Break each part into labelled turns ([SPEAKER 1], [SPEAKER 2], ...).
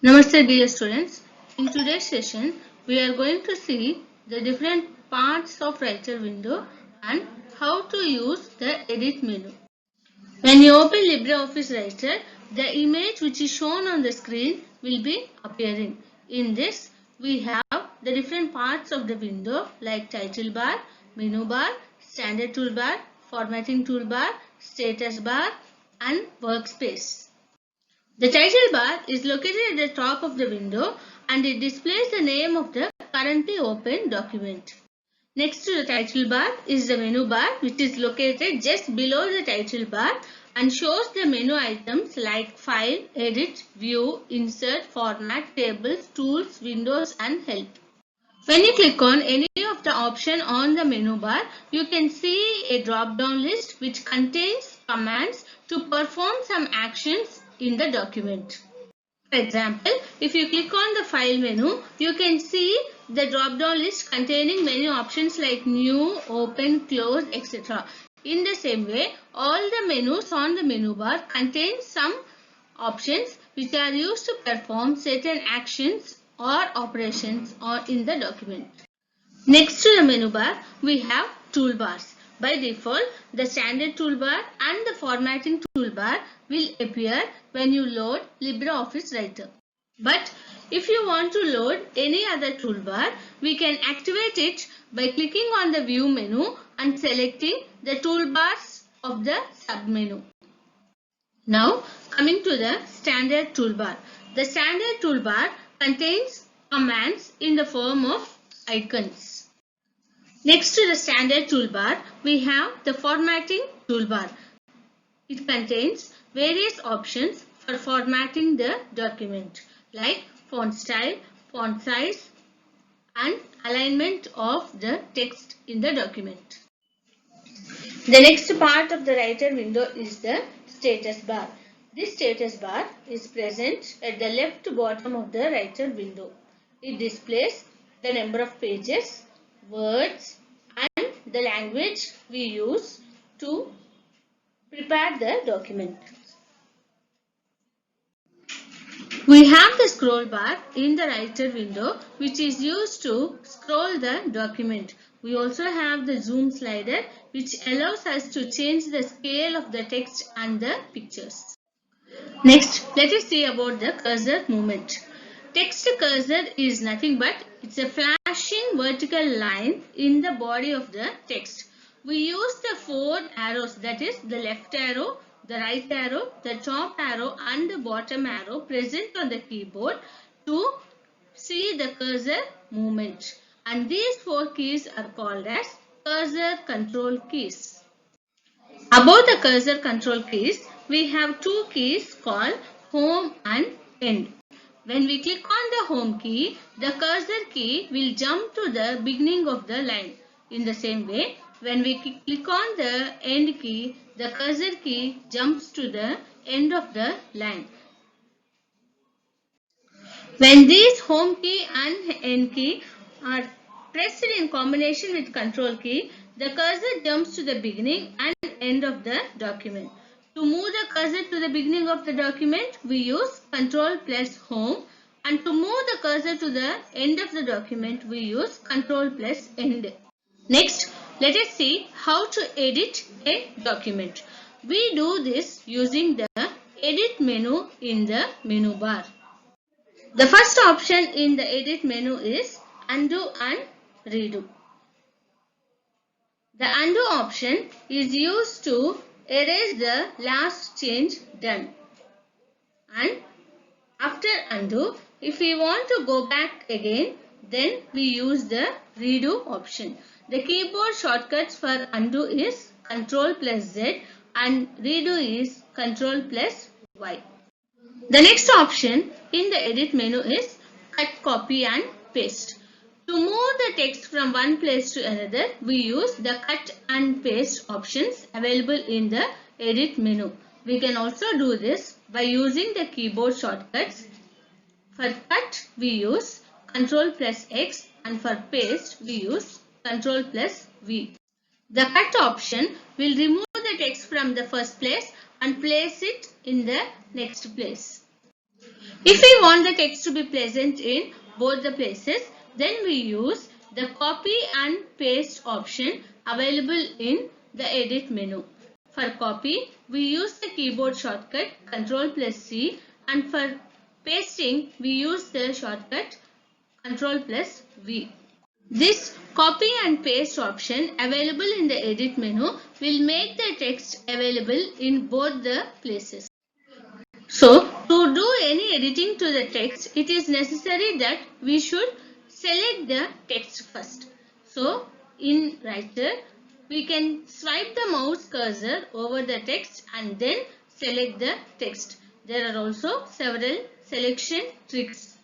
[SPEAKER 1] Namaste dear students. In today's session, we are going to see the different parts of Writer window and how to use the edit menu. When you open LibreOffice Writer, the image which is shown on the screen will be appearing. In this, we have the different parts of the window like title bar, menu bar, standard toolbar, formatting toolbar, status bar and workspace. The title bar is located at the top of the window and it displays the name of the currently open document. Next to the title bar is the menu bar, which is located just below the title bar and shows the menu items like File, Edit, View, Insert, Format, Tables, Tools, Windows and Help. When you click on any of the option on the menu bar, you can see a drop-down list which contains commands to perform some actions in the document. For example, if you click on the File menu, you can see the drop-down list containing menu options like New, Open, Close, etc. In the same way, all the menus on the menu bar contain some options which are used to perform certain actions or operations in the document. Next to the menu bar, we have toolbars. By default, the standard toolbar and the formatting toolbar will appear when you load LibreOffice Writer. But if you want to load any other toolbar, we can activate it by clicking on the View menu and selecting the toolbars of the submenu. Now, coming to the standard toolbar. The standard toolbar contains commands in the form of icons. Next to the standard toolbar, we have the formatting toolbar. It contains various options for formatting the document like font style, font size and alignment of the text in the document. The next part of the Writer window is the status bar. This status bar is present at the left bottom of the Writer window. It displays the number of pages, words and the language we use to prepare the document. We have the scroll bar in the Writer window which is used to scroll the document. We also have the zoom slider which allows us to change the scale of the text and the pictures. Next, let us see about the cursor movement. Text cursor is nothing but it's a flashing vertical line in the body of the text. We use the four arrows, that is the left arrow, the right arrow, the top arrow and the bottom arrow present on the keyboard to see the cursor movement. And these four keys are called as cursor control keys. Above the cursor control keys, we have two keys called home and end. When we click on the home key, the cursor key will jump to the beginning of the line. In the same way, when we click on the end key, the cursor key jumps to the end of the line. When these home key and end key are pressed in combination with control key, the cursor jumps to the beginning and end of the document. To move the cursor to the beginning of the document, we use Control plus Home, and to move the cursor to the end of the document, we use Control plus End. Next, let us see how to edit a document. We do this using the Edit menu in the menu bar. The first option in the Edit menu is Undo and Redo. The Undo option is used to erase the last change done. And after undo, if we want to go back again, then we use the redo option. The keyboard shortcuts for undo is Ctrl plus Z and redo is Ctrl plus Y. The next option in the edit menu is cut, copy and paste. To move the text from one place to another, we use the cut and paste options available in the edit menu. We can also do this by using the keyboard shortcuts. For cut, we use Ctrl plus X and for paste, we use Ctrl plus V. The cut option will remove the text from the first place and place it in the next place. If we want the text to be present in both the places, then we use the copy and paste option available in the edit menu. For copy, we use the keyboard shortcut Ctrl+C, and for pasting, we use the shortcut Ctrl+V. This copy and paste option available in the edit menu will make the text available in both the places. So, to do any editing to the text, it is necessary that we should select the text first. So, in Writer, we can swipe the mouse cursor over the text and then select the text. There are also several selection tricks.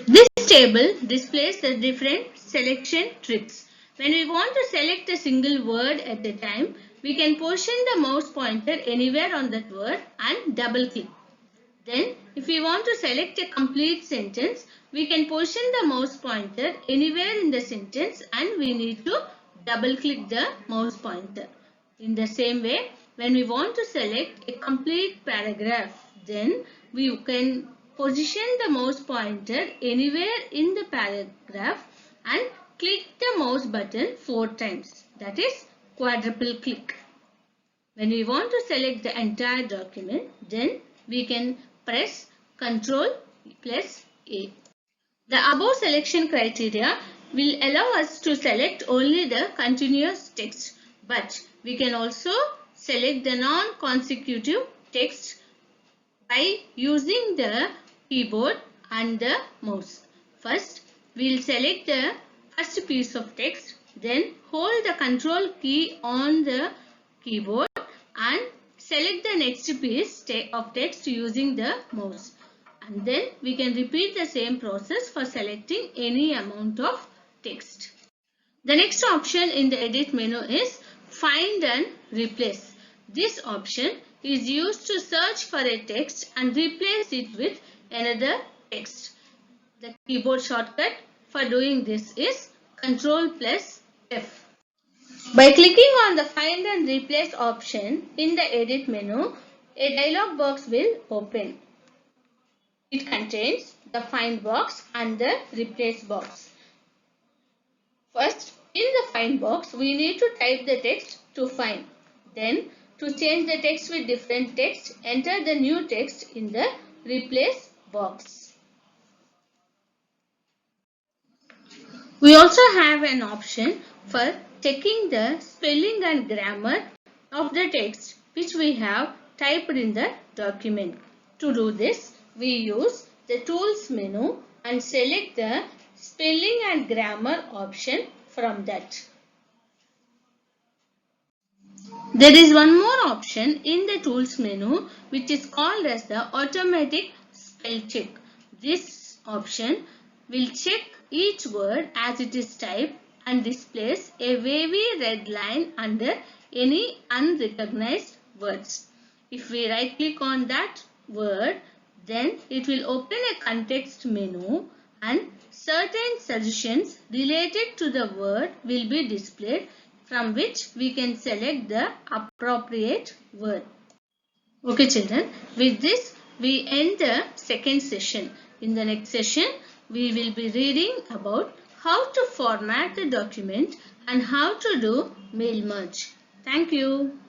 [SPEAKER 1] This table displays the different selection tricks. When we want to select a single word at a time, we can position the mouse pointer anywhere on that word and double click. Then, if we want to select a complete sentence, we can position the mouse pointer anywhere in the sentence and we need to double click the mouse pointer. In the same way, when we want to select a complete paragraph, then we can position the mouse pointer anywhere in the paragraph and click the mouse button 4 times. That is quadruple click. When we want to select the entire document, then we can press Ctrl+A. The above selection criteria will allow us to select only the continuous text, but we can also select the non-consecutive text by using the keyboard and the mouse. First, we will select the first piece of text, then hold the Control key on the keyboard and select the next piece of text using the mouse. And then we can repeat the same process for selecting any amount of text. The next option in the edit menu is Find and Replace. This option is used to search for a text and replace it with another text. The keyboard shortcut for doing this is Ctrl+F. By clicking on the Find and Replace option in the edit menu, a dialog box will open. It contains the Find box and the Replace box. First, in the Find box, we need to type the text to find. Then, to change the text with different text, enter the new text in the Replace box. We also have an option for checking the spelling and grammar of the text which we have typed in the document. To do this, we use the Tools menu and select the Spelling and Grammar option from that. There is one more option in the Tools menu which is called as the Automatic Spell Check. This option will check each word as it is typed and displays a wavy red line under any unrecognized words. If we right click on that word, then it will open a context menu and certain suggestions related to the word will be displayed, from which we can select the appropriate word. Okay children, with this we end the second session. In the next session, we will be reading about how to format the document and how to do mail merge. Thank you.